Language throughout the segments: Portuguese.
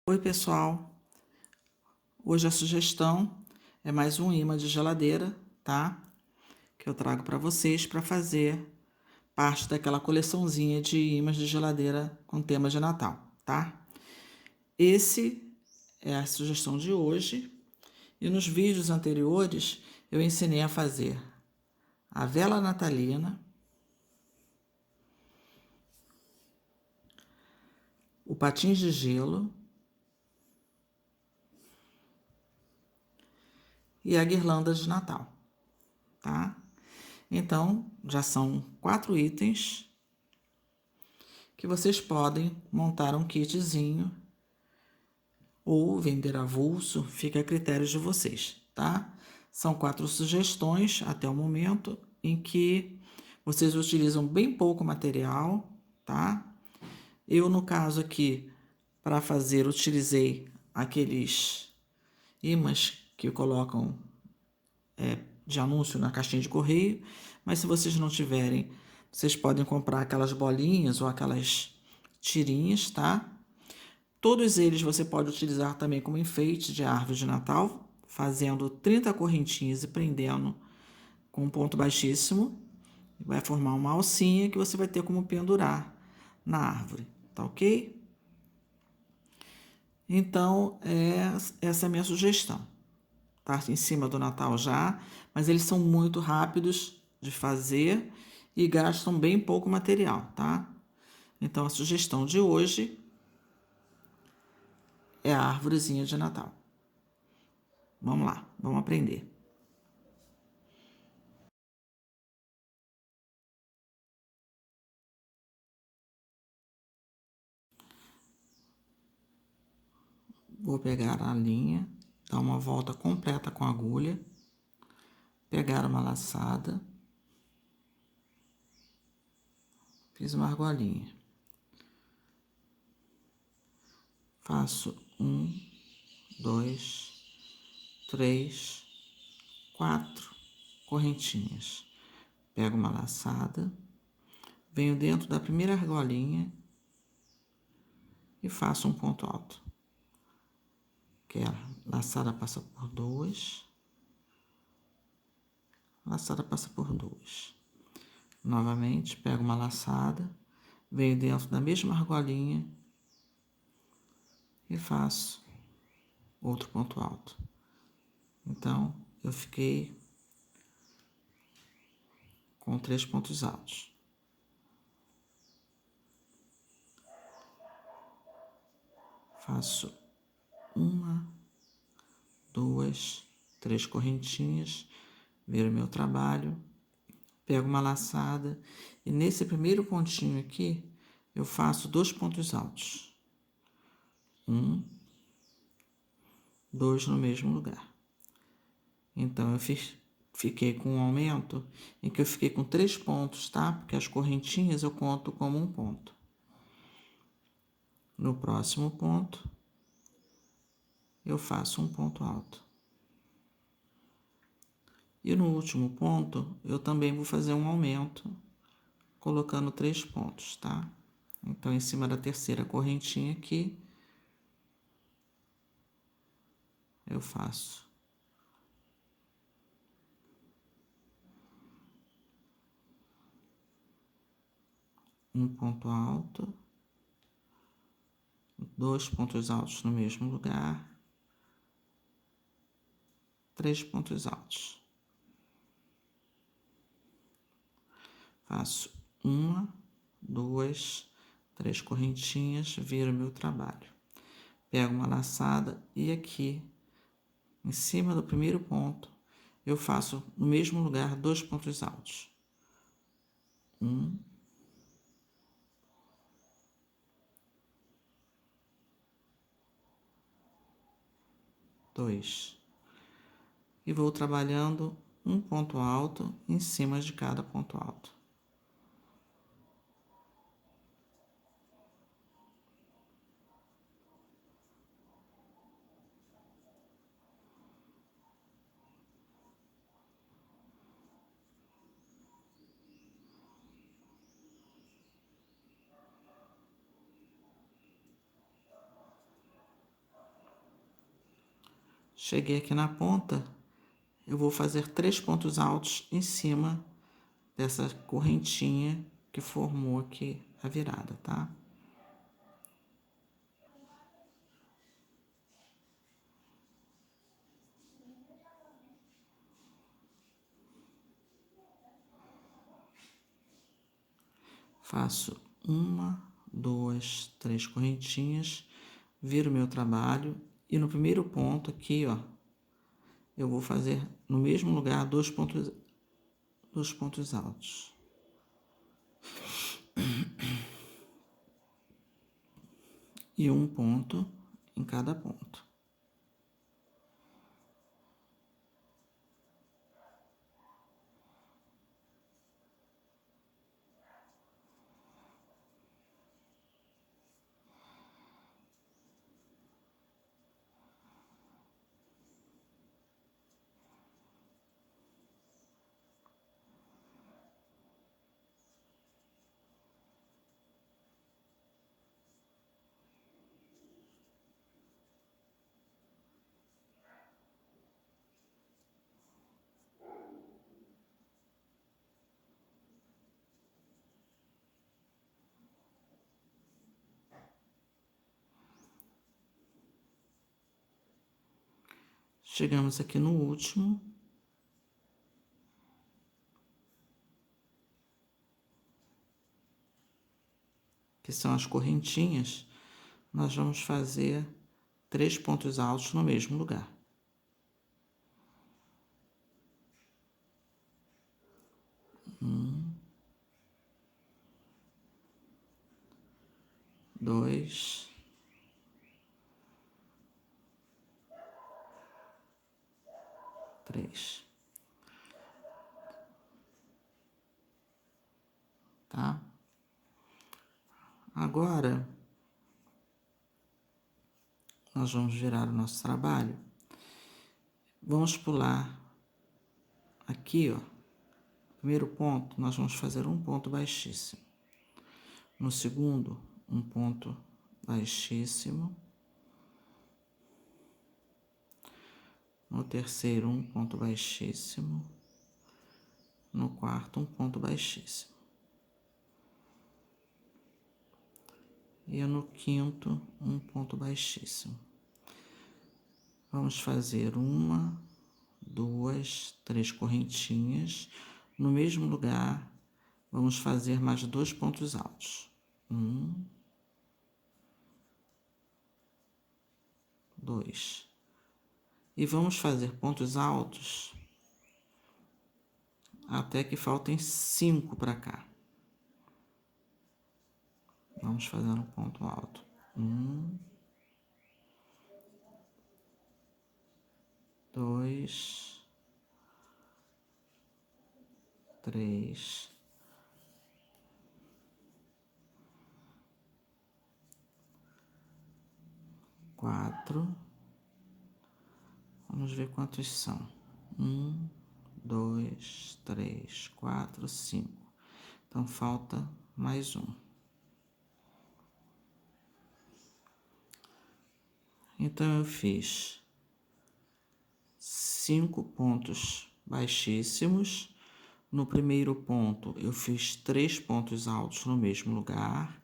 Oi, pessoal. Hoje a sugestão é mais um imã de geladeira, tá? Que eu trago para vocês para fazer parte daquela coleçãozinha de imãs de geladeira com tema de Natal, tá? Esse é a sugestão de hoje. E nos vídeos anteriores eu ensinei a fazer a vela natalina, o patins de gelo e a guirlanda de Natal, tá? Então, já são 4 itens que vocês podem montar um kitzinho ou vender avulso, fica a critério de vocês, tá? São 4 sugestões até o momento em que vocês utilizam bem pouco material, tá? Eu, no caso aqui, para fazer, utilizei aqueles imãs que colocam de anúncio na caixinha de correio, mas se vocês não tiverem, vocês podem comprar aquelas bolinhas ou aquelas tirinhas, tá? Todos eles você pode utilizar também como enfeite de árvore de Natal, fazendo 30 correntinhas e prendendo com um ponto baixíssimo. Vai formar uma alcinha que você vai ter como pendurar na árvore, tá ok? Então, essa é a minha sugestão. Tá em cima do Natal já, mas eles são muito rápidos de fazer e gastam bem pouco material, tá? Então, a sugestão de hoje é a árvorezinha de Natal. Vamos lá, vamos aprender. Vou pegar a linha, dar uma volta completa com a agulha, pegar uma laçada, fiz uma argolinha. Faço 1, 2, 3, 4 correntinhas. Pego uma laçada, venho dentro da primeira argolinha e faço um ponto alto. Que é a laçada passa por 2, laçada passa por 2. Novamente, pego uma laçada, venho dentro da mesma argolinha e faço outro ponto alto. Então, eu fiquei com 3 pontos altos. Faço 1, 2, 3 correntinhas, viro meu trabalho, pego uma laçada e nesse primeiro pontinho aqui, eu faço 2 pontos altos. 1, 2 no mesmo lugar. Então, eu fiquei com um aumento em que eu fiquei com 3 pontos, tá? Porque as correntinhas eu conto como um ponto. No próximo ponto, eu faço um ponto alto. E no último ponto, eu também vou fazer um aumento, colocando 3 pontos, tá? Então, em cima da terceira correntinha aqui, eu faço um ponto alto, 2 pontos altos no mesmo lugar, 3 pontos altos. Faço 1, 2, 3 correntinhas, viro meu trabalho. Pego uma laçada e aqui, em cima do primeiro ponto, eu faço no mesmo lugar 2 pontos altos. 1, 2. E vou trabalhando um ponto alto em cima de cada ponto alto. Cheguei aqui na ponta, eu vou fazer 3 pontos altos em cima dessa correntinha que formou aqui a virada, tá? Faço 1, 2, 3 correntinhas, viro meu trabalho e no primeiro ponto aqui, ó, eu vou fazer no mesmo lugar dois pontos altos. E um ponto em cada ponto. Chegamos aqui no último. Que são as correntinhas. Nós vamos fazer 3 pontos altos no mesmo lugar. 1, 2, 3. Tá? Agora, nós vamos virar o nosso trabalho. Vamos pular aqui, ó. Primeiro ponto, nós vamos fazer um ponto baixíssimo. No segundo, um ponto baixíssimo. No terceiro, um ponto baixíssimo. No quarto, um ponto baixíssimo. E no quinto, um ponto baixíssimo. Vamos fazer 1, 2, 3 correntinhas. No mesmo lugar, vamos fazer mais 2 pontos altos. 1, 2. E vamos fazer pontos altos até que faltem 5 para cá. Vamos fazer um ponto alto. 1, 2, 3, 4. Vamos ver quantos são. 1, 2, 3, 4, 5. Então, falta mais um. Então, eu fiz 5 pontos baixíssimos. No primeiro ponto, eu fiz 3 pontos altos no mesmo lugar.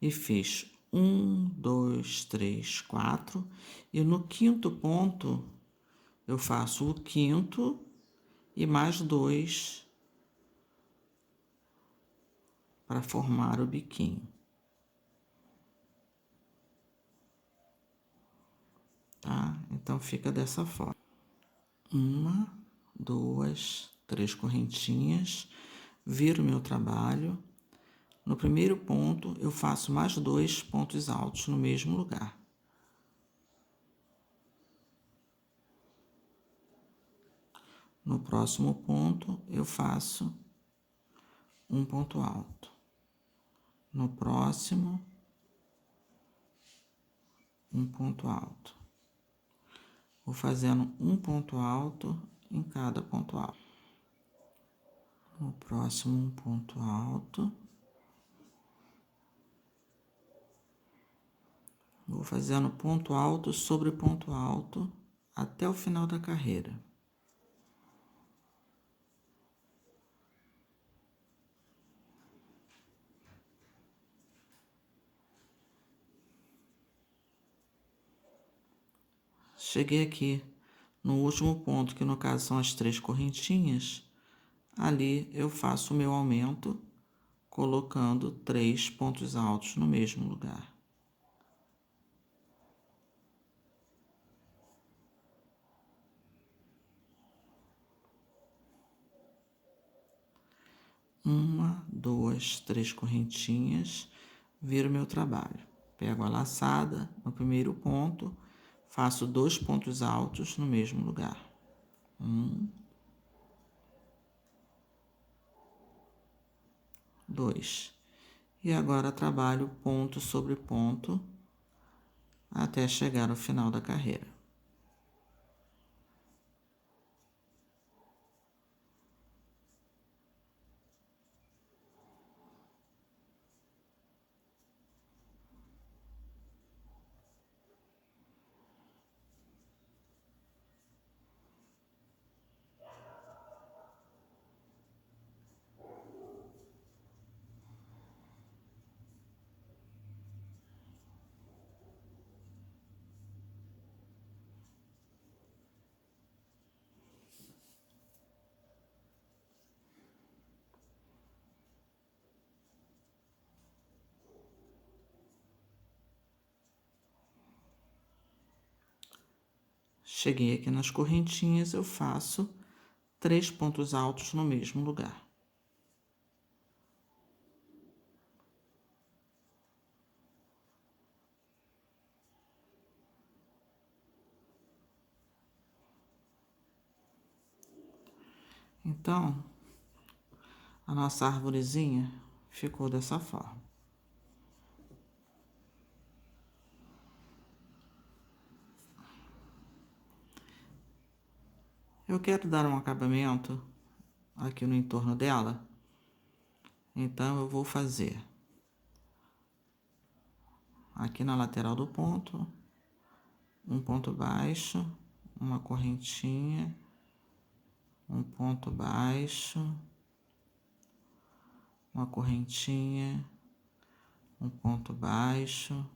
E fiz 1, 2, 3, 4. E no quinto ponto, eu faço o quinto e mais 2 para formar o biquinho. Tá? Então, fica dessa forma. 1, 2, 3 correntinhas, viro meu trabalho. No primeiro ponto, eu faço mais 2 pontos altos no mesmo lugar. No próximo ponto, eu faço um ponto alto. No próximo, um ponto alto. Vou fazendo um ponto alto em cada ponto alto. No próximo, um ponto alto. Vou fazendo ponto alto sobre ponto alto até o final da carreira. Cheguei aqui no último ponto, que no caso são as 3 correntinhas. Ali eu faço o meu aumento colocando 3 pontos altos no mesmo lugar. Uma, duas, 3 correntinhas, viro meu trabalho. Pego a laçada no primeiro ponto, faço 2 pontos altos no mesmo lugar. 2. E agora trabalho ponto sobre ponto até chegar ao final da carreira. Cheguei aqui nas correntinhas, eu faço 3 pontos altos no mesmo lugar. Então, a nossa arvorezinha ficou dessa forma. Eu quero dar um acabamento aqui no entorno dela, então eu vou fazer aqui na lateral do ponto, um ponto baixo, uma correntinha, um ponto baixo, uma correntinha, um ponto baixo,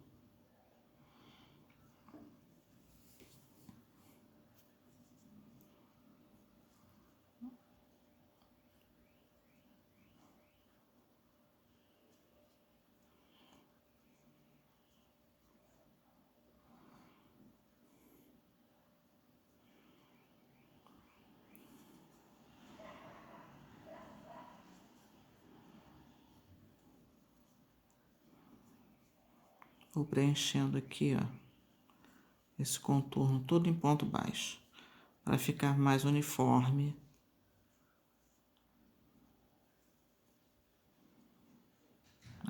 vou preenchendo aqui, ó, esse contorno todo em ponto baixo, para ficar mais uniforme.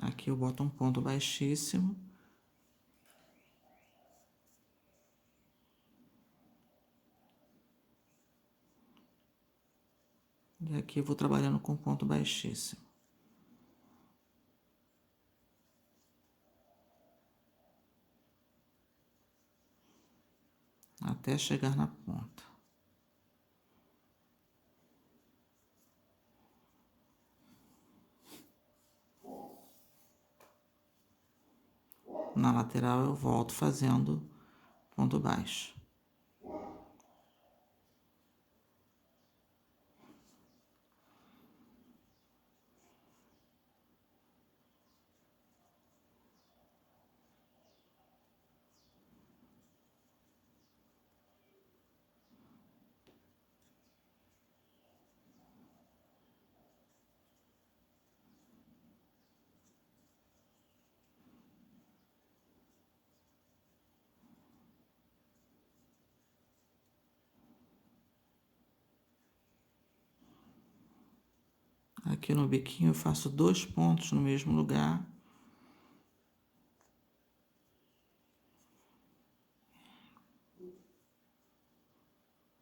Aqui eu boto um ponto baixíssimo. E aqui eu vou trabalhando com ponto baixíssimo. Até chegar na ponta. Na lateral eu volto fazendo ponto baixo. Aqui no biquinho eu faço 2 pontos no mesmo lugar.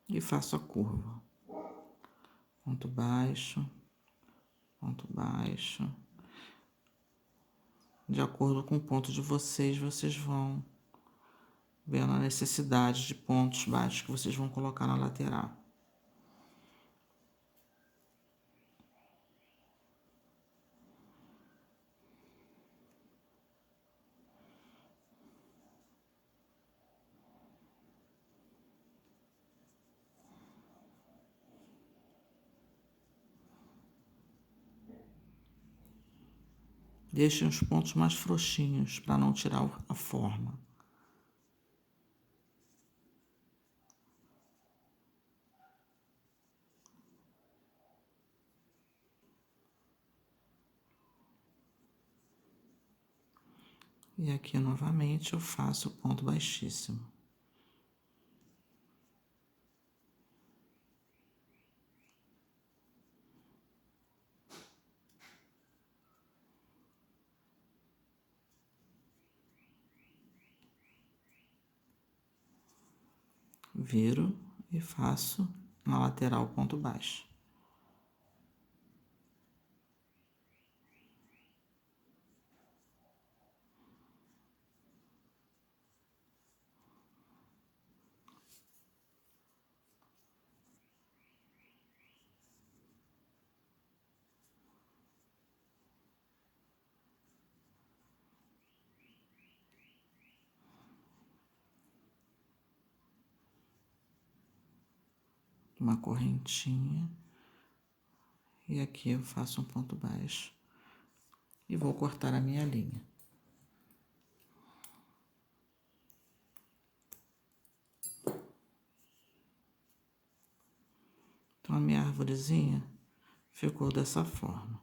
E faço a curva. Ponto baixo, ponto baixo. De acordo com o ponto de vocês, vocês vão vendo a necessidade de pontos baixos que vocês vão colocar na lateral. Deixem os pontos mais frouxinhos para não tirar a forma. E aqui novamente eu faço o ponto baixíssimo. Viro e faço na lateral ponto baixo. Uma correntinha. E aqui eu faço um ponto baixo. E vou cortar a minha linha. Então, a minha arvorezinha ficou dessa forma.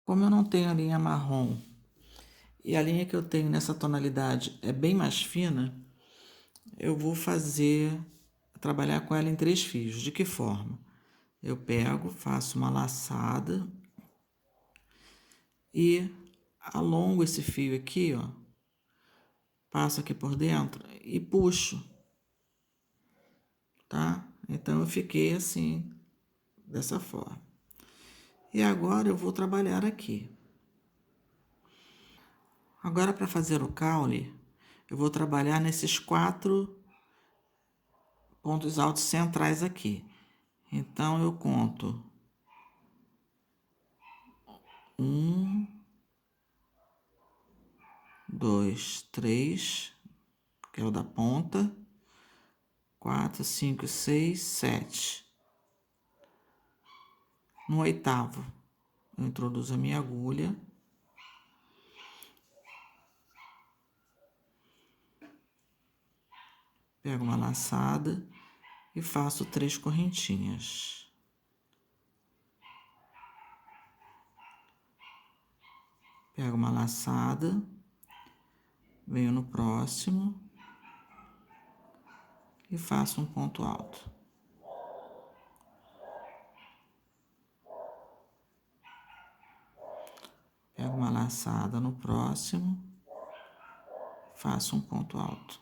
Como eu não tenho a linha marrom e a linha que eu tenho nessa tonalidade é bem mais fina, eu vou trabalhar com ela em 3 fios. De que forma? Eu pego, faço uma laçada e alongo esse fio aqui, ó. Passo aqui por dentro e puxo, tá? Então, eu fiquei assim, dessa forma. E agora eu vou trabalhar aqui. Agora, para fazer o caule, eu vou trabalhar nesses 4 pontos altos centrais aqui. Então, eu conto 1, 2, 3, que é o da ponta, 4, 5, 6, 7. No 8º, eu introduzo a minha agulha. Pego uma laçada e faço 3 correntinhas. Pego uma laçada, venho no próximo e faço um ponto alto. Pego uma laçada no próximo, faço um ponto alto.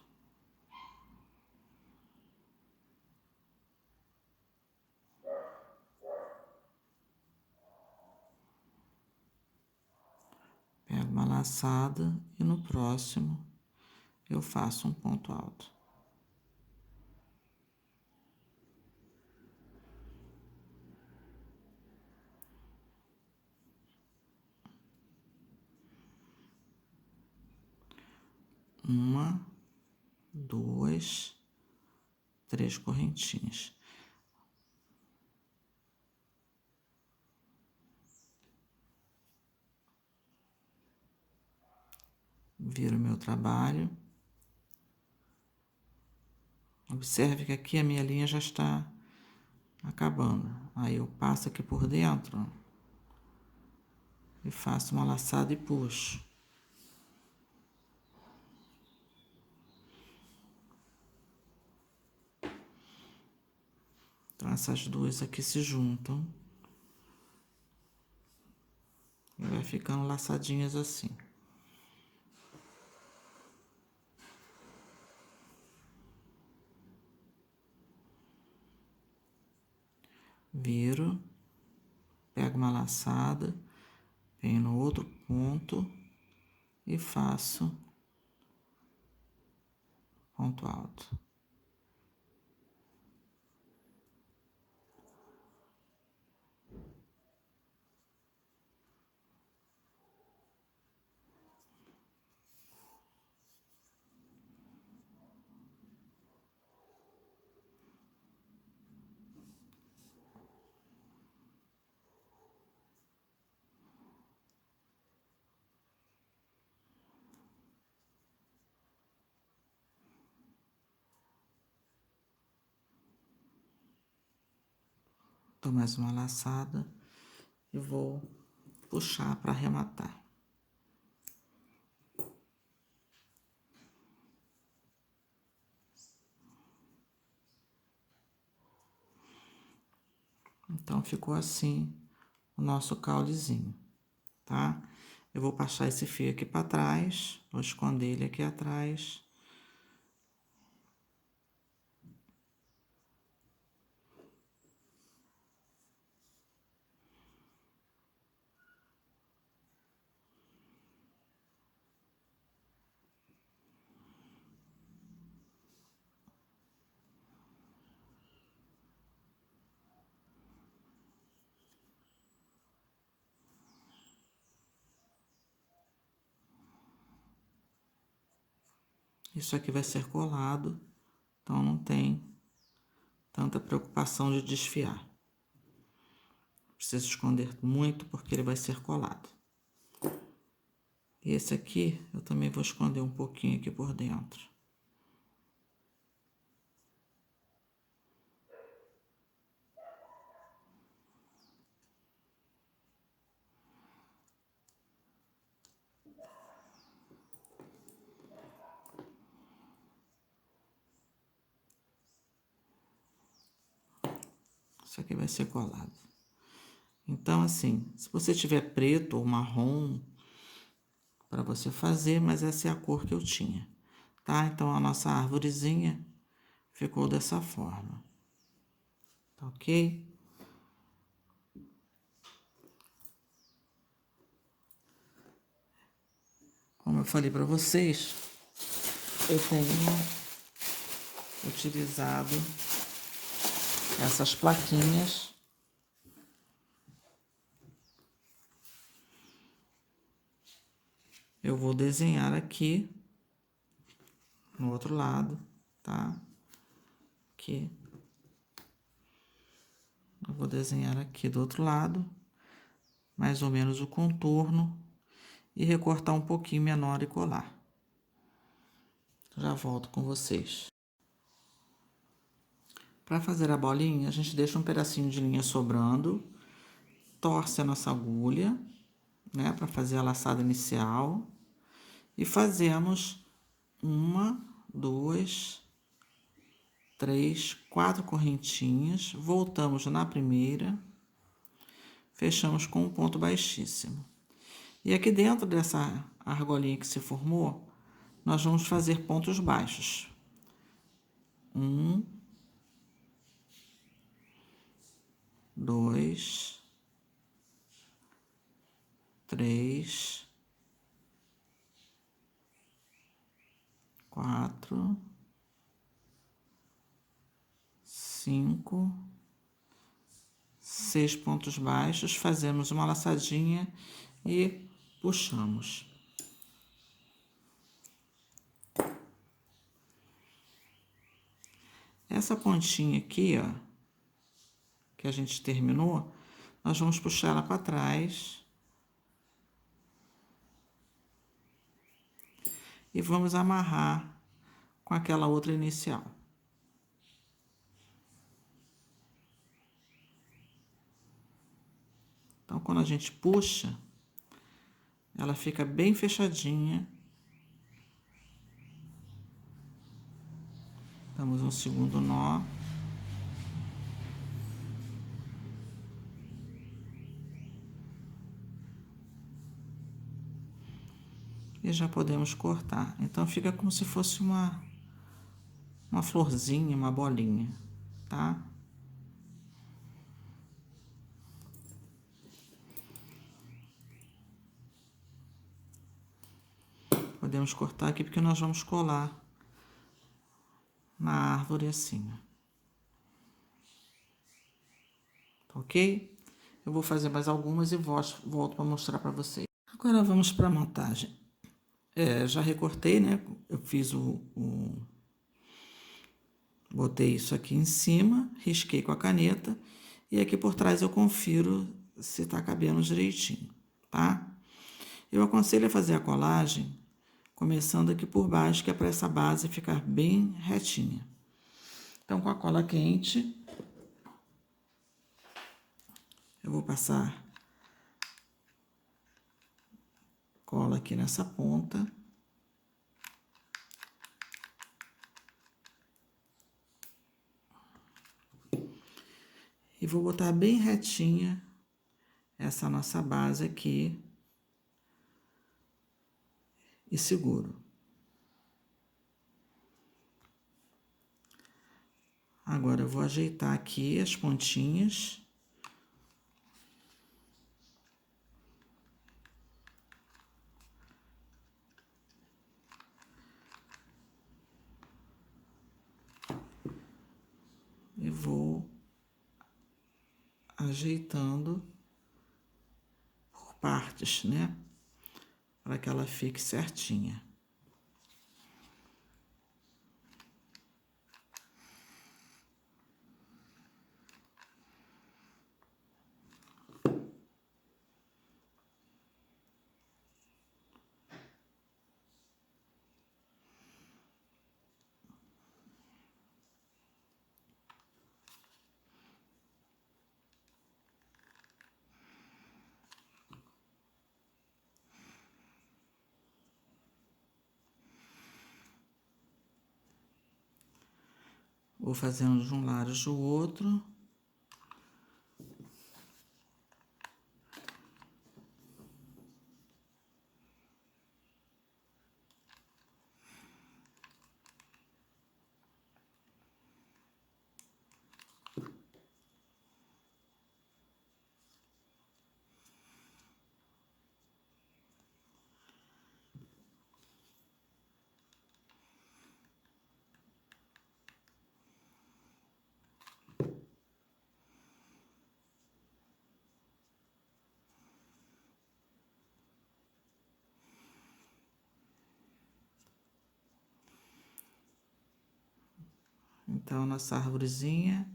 Pego uma laçada e no próximo eu faço um ponto alto. Uma, 2, 3 correntinhas. Viro meu trabalho. Observe que aqui a minha linha já está acabando. Aí eu passo aqui por dentro e faço uma laçada e puxo. Então, essas duas aqui se juntam e vai ficando laçadinhas assim. viro, pego uma laçada, venho no outro ponto e faço ponto alto. Dou mais uma laçada e vou puxar para arrematar. Então, ficou assim o nosso caulezinho, tá? Eu vou passar esse fio aqui para trás, vou esconder ele aqui atrás. Isso aqui vai ser colado, então não tem tanta preocupação de desfiar. Preciso esconder muito porque ele vai ser colado. E esse aqui eu também vou esconder um pouquinho aqui por dentro. Isso aqui vai ser colado. Então, assim, se você tiver preto ou marrom, para você fazer, mas essa é a cor que eu tinha, tá? Então, a nossa árvorezinha ficou dessa forma, tá ok? Como eu falei para vocês, eu tenho utilizado essas plaquinhas eu vou desenhar aqui no outro lado, tá? Aqui. Eu vou desenhar aqui do outro lado, mais ou menos o contorno, e recortar um pouquinho menor e colar. Já volto com vocês. Para fazer a bolinha, a gente deixa um pedacinho de linha sobrando, torce a nossa agulha, né, para fazer a laçada inicial, e fazemos 1, 2, 3, 4 correntinhas, voltamos na primeira, fechamos com um ponto baixíssimo. E aqui dentro dessa argolinha que se formou, nós vamos fazer pontos baixos. 1, 2, 3, 4, 5, 6 pontos baixos, fazemos uma laçadinha e puxamos. Essa pontinha aqui, ó, que a gente terminou, nós vamos puxar ela para trás e vamos amarrar com aquela outra inicial. Então, quando a gente puxa, ela fica bem fechadinha. Damos um segundo nó. E já podemos cortar. Então, fica como se fosse uma florzinha, uma bolinha, tá? Podemos cortar aqui porque nós vamos colar na árvore assim, ó. Tá ok? Eu vou fazer mais algumas e volto para mostrar para vocês. Agora vamos para a montagem. Já recortei, né? Eu fiz botei isso aqui em cima, risquei com a caneta e aqui por trás eu confiro se tá cabendo direitinho, tá? Eu aconselho a fazer a colagem começando aqui por baixo, que é para essa base ficar bem retinha. Então, com a cola quente, eu vou passar cola aqui nessa ponta. E vou botar bem retinha essa nossa base aqui. E seguro. Agora eu vou ajeitar aqui as pontinhas. E vou ajeitando por partes, né? Para que ela fique certinha. Vou fazendo de um lado e do outro. Então, nossa arvorezinha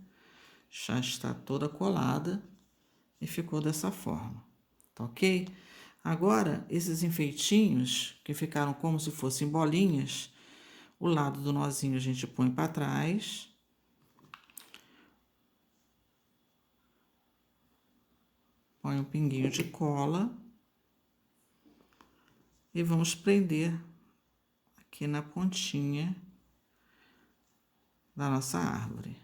já está toda colada e ficou dessa forma, tá ok? Agora, esses enfeitinhos que ficaram como se fossem bolinhas, o lado do nozinho a gente põe para trás. Põe um pinguinho de cola. E vamos prender aqui na pontinha da nossa árvore.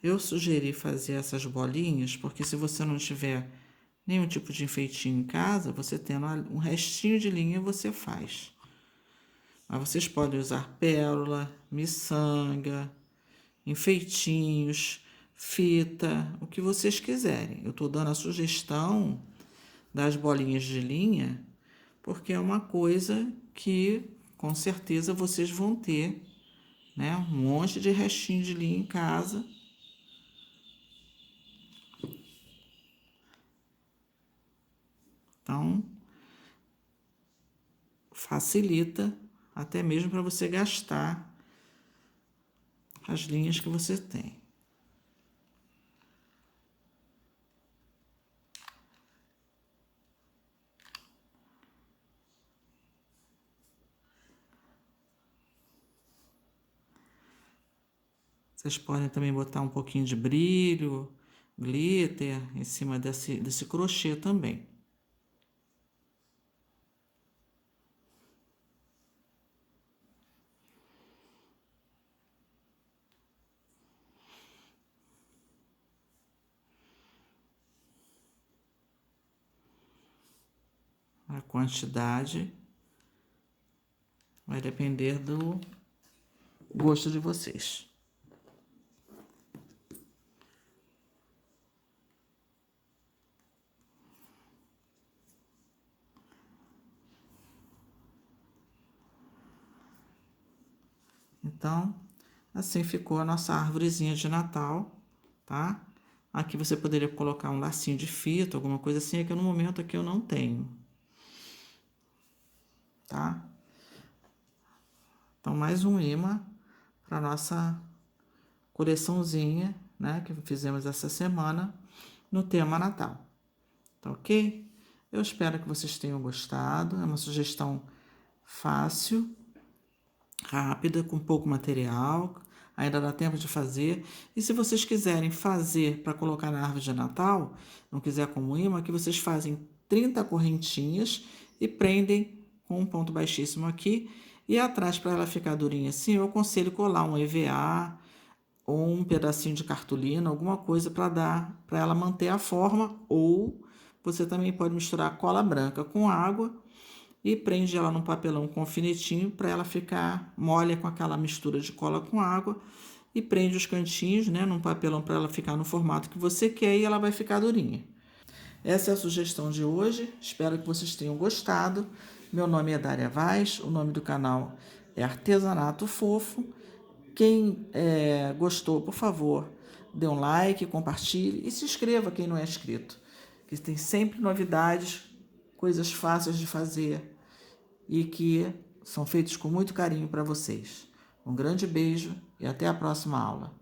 Eu sugeri fazer essas bolinhas, porque se você não tiver nenhum tipo de enfeitinho em casa, você tendo um restinho de linha, você faz. Mas vocês podem usar pérola, miçanga, enfeitinhos, fita, o que vocês quiserem. Eu estou dando a sugestão das bolinhas de linha, porque é uma coisa que com certeza vocês vão ter, né? Um monte de restinho de linha em casa. Então, facilita até mesmo para você gastar as linhas que você tem. Vocês podem também botar um pouquinho de brilho, glitter em cima desse crochê também. A quantidade vai depender do gosto de vocês. Então, assim ficou a nossa árvorezinha de Natal, tá? Aqui você poderia colocar um lacinho de fita, alguma coisa assim, é que no momento aqui eu não tenho, tá? Então, mais um imã para nossa coleçãozinha, né, que fizemos essa semana no tema Natal. Tá ok? Eu espero que vocês tenham gostado. É uma sugestão fácil, rápida, com pouco material. Ainda dá tempo de fazer. E se vocês quiserem fazer para colocar na árvore de Natal, não quiser como imã, que vocês fazem 30 correntinhas e prendem com um ponto baixíssimo aqui. E atrás, para ela ficar durinha assim, eu aconselho colar um EVA ou um pedacinho de cartolina, alguma coisa para ela manter a forma, ou você também pode misturar cola branca com água e prende ela num papelão com alfinetinho para ela ficar mole com aquela mistura de cola com água e prende os cantinhos, né, num papelão para ela ficar no formato que você quer e ela vai ficar durinha. Essa é a sugestão de hoje, espero que vocês tenham gostado. Meu nome é Dária Vaz, o nome do canal é Artesanato Fofo. Quem gostou, por favor, dê um like, compartilhe e se inscreva quem não é inscrito, que tem sempre novidades, coisas fáceis de fazer e que são feitos com muito carinho para vocês. Um grande beijo e até a próxima aula.